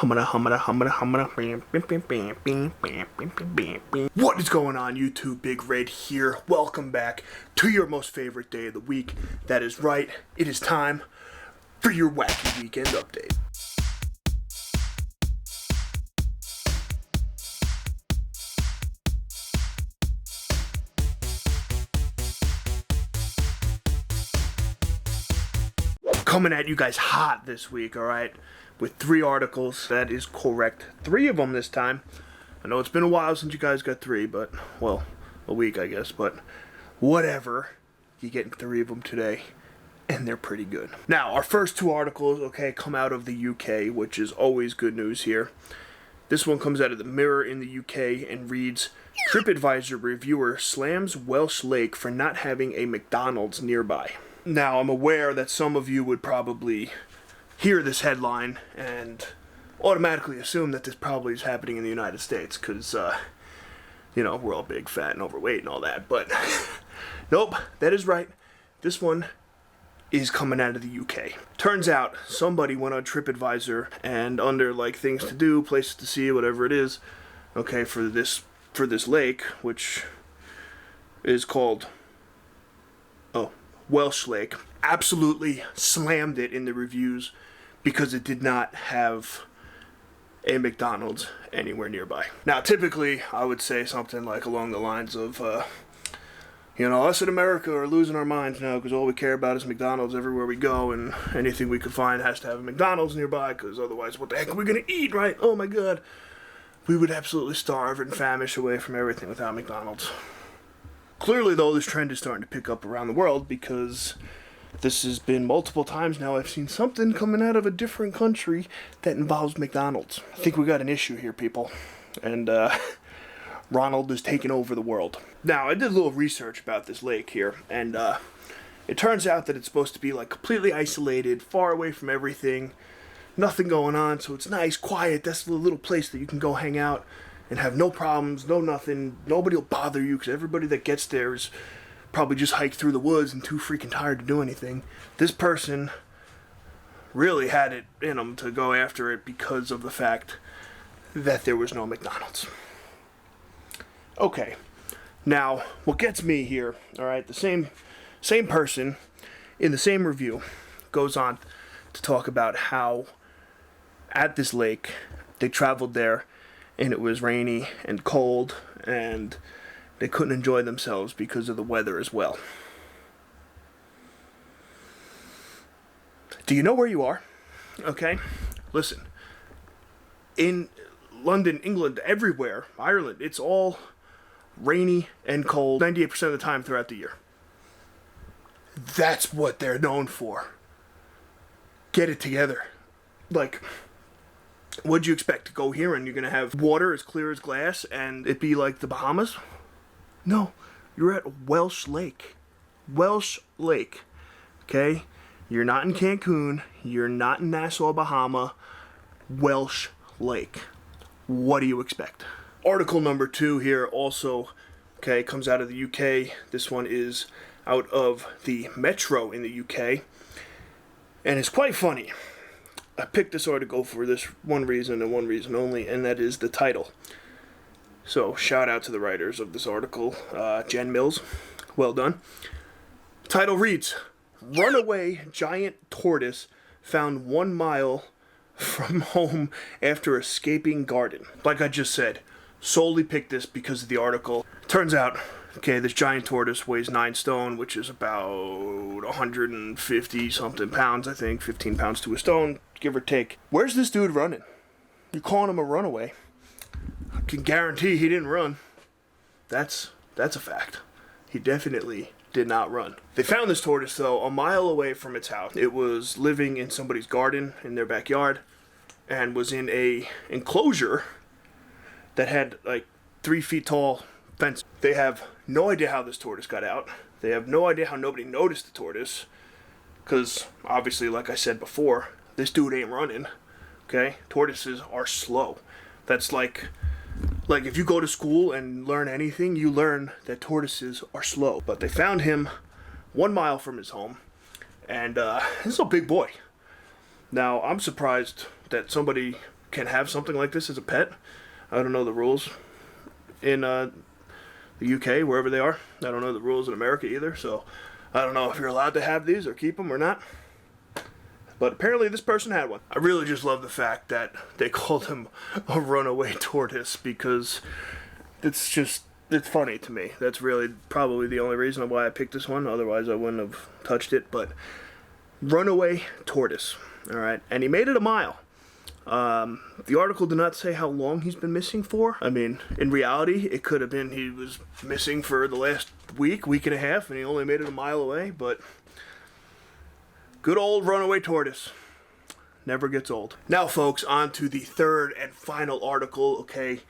What is going on, YouTube? Big Red here. Welcome back to your most favorite day of the week. That is right, it is time for your Wacky Weekend Update. Coming at you guys hot this week, alright? With 3 articles. That is correct. 3 of them this time. I know it's been a while since you guys got 3, but, well, a week I guess, but whatever. You get 3 of them today, and they're pretty good. Now, our first 2 articles, okay, come out of the UK, which is always good news here. This one comes out of the Mirror in the UK and reads, TripAdvisor reviewer slams Welsh Lake for not having a McDonald's nearby. Now, I'm aware that some of you would probably hear this headline and automatically assume that this probably is happening in the United States because, you know, we're all big, fat, and overweight and all that. But, nope, that is right. This one is coming out of the UK. Turns out somebody went on TripAdvisor and under, like, things to do, places to see, whatever it is, okay, for this lake, which is called Welsh Lake, absolutely slammed it in the reviews because it did not have a McDonald's anywhere nearby. Now, typically, I would say something like along the lines of, you know, us in America are losing our minds now because all we care about is McDonald's everywhere we go, and anything we could find has to have a McDonald's nearby because otherwise, what the heck are we going to eat, right? Oh my God. We would absolutely starve and famish away from everything without McDonald's. Clearly, though, this trend is starting to pick up around the world because this has been multiple times now. I've seen something coming out of a different country that involves McDonald's. I think we got an issue here, people. And Ronald is taking over the world. Now, I did a little research about this lake here, and it turns out that it's supposed to be like completely isolated, far away from everything, nothing going on, so it's nice, quiet. That's the little place that you can go hang out and have no problems, no nothing. Nobody will bother you because everybody that gets there is probably just hiked through the woods and too freaking tired to do anything. This person really had it in them to go after it because of the fact that there was no McDonald's. Okay, now what gets me here, all right, the same person in the same review goes on to talk about how at this lake they traveled there and it was rainy and cold and they couldn't enjoy themselves because of the weather as well. Do you know where you are? Okay, listen. In London, England, everywhere, Ireland, it's all rainy and cold 98% of the time throughout the year. That's what they're known for. Get it together. Like, what'd you expect? To go here and you're going to have water as clear as glass and it be like the Bahamas? No, you're at Welsh Lake. Welsh Lake, okay? You're not in Cancun. You're not in Nassau, Bahama. Welsh Lake. What do you expect? Article number 2 here also, okay, comes out of the UK. This one is out of the Metro in the UK. And it's quite funny. I picked this article for this one reason and one reason only, and that is the title. So, shout out to the writers of this article, Jen Mills. Well done. Title reads, Runaway Giant Tortoise Found 1 mile from home after escaping garden. Like I just said, solely picked this because of the article. Turns out, okay, this giant tortoise weighs 9 stone, which is about 150 something pounds, I think, 15 pounds to a stone, give or take. Where's this dude running? You're calling him a runaway. I can guarantee he didn't run. That's a fact. He definitely did not run. They found this tortoise, though, a mile away from its house. It was living in somebody's garden in their backyard and was in a enclosure that had like 3 feet tall fence. They have no idea how this tortoise got out. They have no idea how nobody noticed the tortoise because obviously, like I said before, this dude ain't running. Okay? Tortoises are slow. That's like if you go to school and learn anything, you learn that tortoises are slow. But they found him 1 mile from his home, and this is a big boy. Now, I'm surprised that somebody can have something like this as a pet. I don't know the rules in the UK, wherever they are. I don't know the rules in America either, so I don't know if you're allowed to have these or keep them or not. But apparently this person had one. I really just love the fact that they called him a runaway tortoise, because it's funny to me. That's really probably the only reason why I picked this one. Otherwise I wouldn't have touched it. But runaway tortoise. Alright, and he made it a mile. The article did not say how long he's been missing for. I mean, in reality, it could have been he was missing for the last week and a half, and he only made it a mile away, but good old runaway tortoise. Never gets old. Now, folks, on to the third and final article, okay?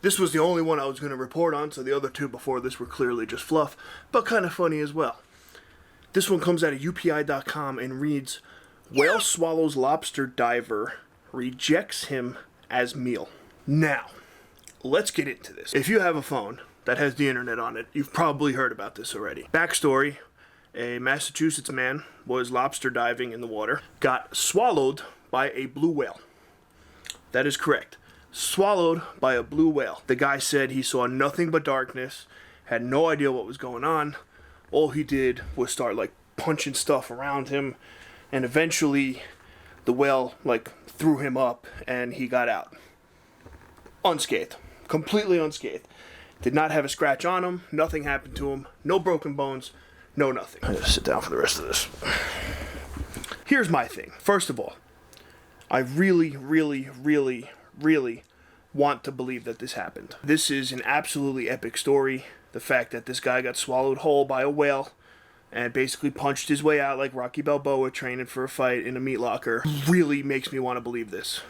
This was the only one I was going to report on, so the other two before this were clearly just fluff, but kind of funny as well. This one comes out of UPI.com and reads, "Whale swallows lobster diver, rejects him as meal." Now, let's get into this. If you have a phone that has the internet on it, you've probably heard about this already. Backstory: a Massachusetts man was lobster diving in the water, got swallowed by a blue whale. That is correct. Swallowed by a blue whale. The guy said he saw nothing but darkness, had no idea what was going on. All he did was start like punching stuff around him, and eventually the whale like threw him up and he got out. Unscathed. Completely unscathed. Did not have a scratch on him. Nothing happened to him. No broken bones. No nothing. I'm gonna sit down for the rest of this. Here's my thing. First of all, I really want to believe that this happened. This is an absolutely epic story. The fact that this guy got swallowed whole by a whale and basically punched his way out like Rocky Balboa training for a fight in a meat locker really makes me want to believe this.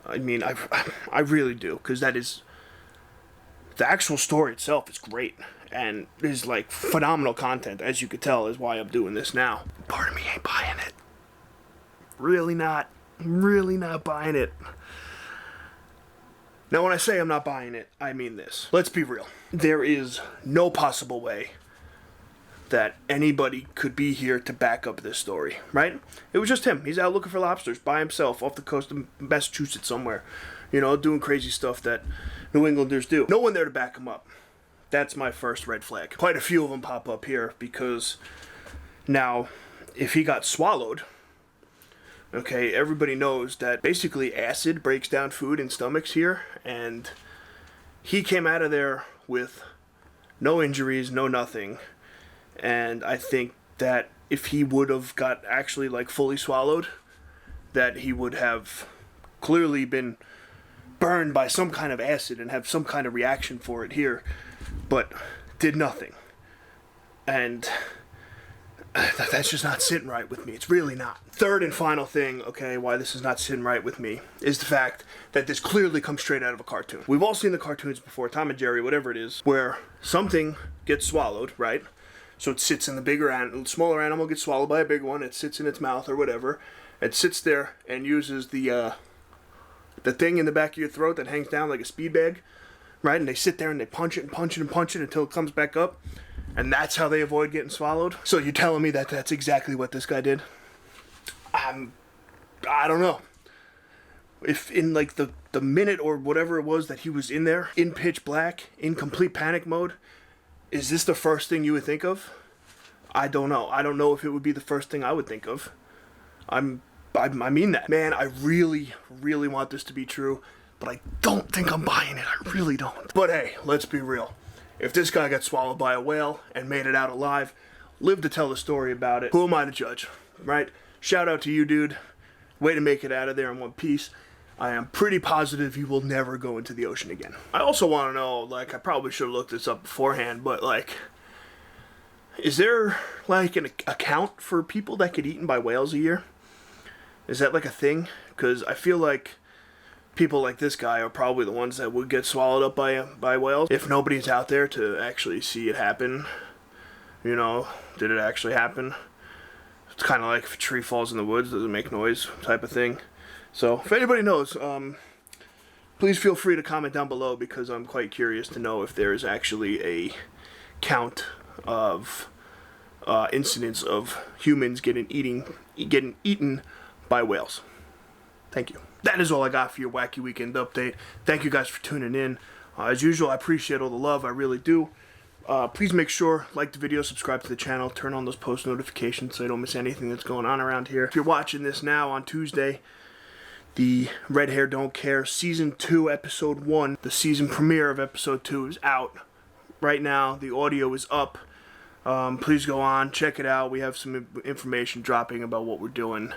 I mean, I really do, because that is... the actual story itself is great, and is like phenomenal content, as you could tell, is why I'm doing this now. Part of me ain't buying it. Really not buying it. Now, when I say I'm not buying it, I mean this. Let's be real. There is no possible way that anybody could be here to back up this story, right? It was just him. He's out looking for lobsters by himself off the coast of Massachusetts somewhere. You know, doing crazy stuff that New Englanders do. No one there to back him up. That's my first red flag. Quite a few of them pop up here, because now, if he got swallowed, okay, everybody knows that basically acid breaks down food in stomachs here, and he came out of there with no injuries, no nothing. And I think that if he would have got actually like fully swallowed, that he would have clearly been burned by some kind of acid and have some kind of reaction for it here, but did nothing. And that's just not sitting right with me. It's really not. Third and final thing, okay, why this is not sitting right with me, is the fact that this clearly comes straight out of a cartoon. We've all seen the cartoons before, Tom and Jerry, whatever it is, where something gets swallowed, right? So it sits in the bigger animal, smaller animal gets swallowed by a big one, it sits in its mouth or whatever, it sits there and uses the thing in the back of your throat that hangs down like a speed bag, right? And they sit there and they punch it and punch it and punch it until it comes back up, and that's how they avoid getting swallowed. So you're telling me that that's exactly what this guy did? I don't know. If in like the minute or whatever it was that he was in there, in pitch black, in complete panic mode, is this the first thing you would think of? I don't know. I don't know if it would be the first thing I would think of. I mean that. Man, I really want this to be true, but I don't think I'm buying it. I really don't. But hey, let's be real. If this guy got swallowed by a whale and made it out alive, lived to tell the story about it, who am I to judge, right? Shout out to you, dude. Way to make it out of there in one piece. I am pretty positive you will never go into the ocean again. I also want to know, like, I probably should have looked this up beforehand, but, like, is there, like, an account for people that get eaten by whales a year? Is that, like, a thing? Because I feel like people like this guy are probably the ones that would get swallowed up by whales. If nobody's out there to actually see it happen, you know, did it actually happen? It's kind of like if a tree falls in the woods, does it make noise type of thing. So, if anybody knows, please feel free to comment down below, because I'm quite curious to know if there is actually a count of incidents of humans getting eaten by whales. Thank you. that is all I got for your Wacky Weekend update. Thank you guys for tuning in. As usual, I appreciate all the love. I really do. Please make sure, like the video, subscribe to the channel, turn on those post notifications so you don't miss anything that's going on around here. If you're watching this now on Tuesday, the Red Hair Don't Care Season 2, Episode 1, the season premiere of Episode 2 is out. Right now, the audio is up. Please go on, check it out. We have some information dropping about what we're doing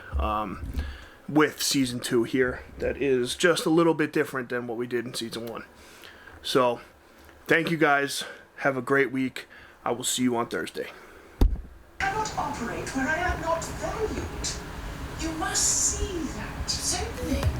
with Season 2 here that is just a little bit different than what we did in Season 1. So, thank you guys. Have a great week. I will see you on Thursday. I cannot operate where I am not valued. You must see that. Certainly.